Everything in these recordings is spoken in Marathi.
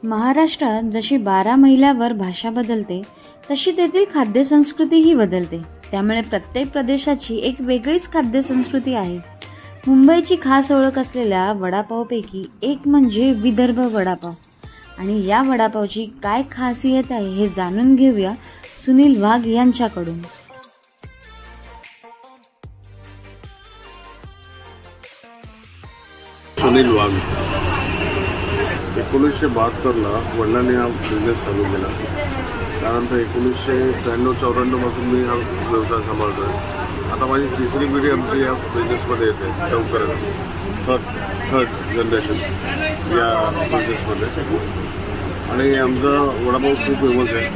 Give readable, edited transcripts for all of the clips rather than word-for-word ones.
महाराष्ट्रात जशी 12 मैलावर भाषा बदलते तशी तेथील खाद्य संस्कृतीही बदलते. त्यामुळे प्रत्येक प्रदेशाची एक वेगळीच खाद्य संस्कृती आहे. मुंबईची खास ओळख असलेल्या वडापावपैकी एक म्हणजे विदर्भ वडापाव. आणि या वडापावची काय खासियत आहे हे जाणून घेऊया सुनील वाघ यांच्याकडून. सुनील वाघ 1972ला वडिलांनी हा बिझनेस चालू केला. त्यानंतर 1993-94 पासून मी हा व्यवसाय सांभाळतोय. आता माझी तिसरी पिढी आमची या बिझनेसमध्ये येते. लवकरच थर्ड जनरेशन या बिझनेसमध्ये. आणि आमचा वडापाव खूप फेमस आहे.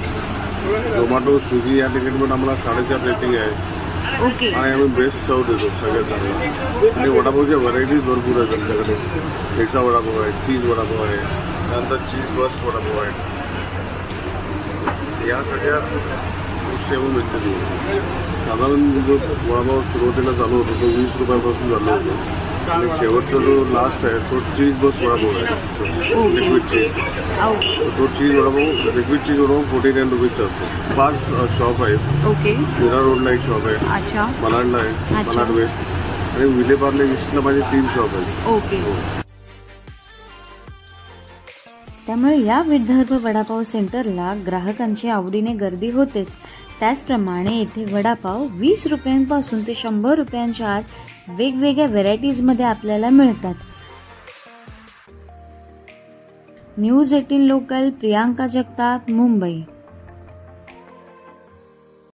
झोमॅटो स्विगी या ठिकाणी आम्हाला 4.5 रेटिंग आहे. ओके. आणि आम्ही बेस्ट सर्व देतो सगळ्यात चांगला. आणि वडापावच्या व्हरायटीज भरपूर आहेत आमच्याकडे. ठेचा वडापाव आहे, चीज वडापाव आहे, त्यानंतर चीज बस्ट वडापाव आहे. या सगळ्या गोष्टी आम्ही मिळते. साधारण जो वडापाव सुरुवातीला चालू होतो तो 20 रुपयापासून चालू होतो. आणि शेवटचा जो लास्ट आहे तो चीज बस्ट वडापाव आहे, लिक्विड चीज. तो चीज वडापाव लिक्विड चीज वडापाव 49 रुपीजचा असतो. 5 शॉप आहेत. ओके. मीरा रोडला एक शॉप आहे, मलाडला आहे, मलाड वेस्ट, आणि विलेपार्ले ईस्टला माझे 3 शॉप आहेत. ओके. त्यामुळे या विदर्भ वडापाव सेंटरला ग्राहकांची आवडीने गर्दी होतेच. त्याचप्रमाणे येथे वडापाव 20 रुपयांपासून ते 100 रुपयांच्या आत वेगवेगळ्या व्हेरायटीज मध्ये आपल्याला मिळतात. News 18 local, Priyanka Jagtap, Mumbai.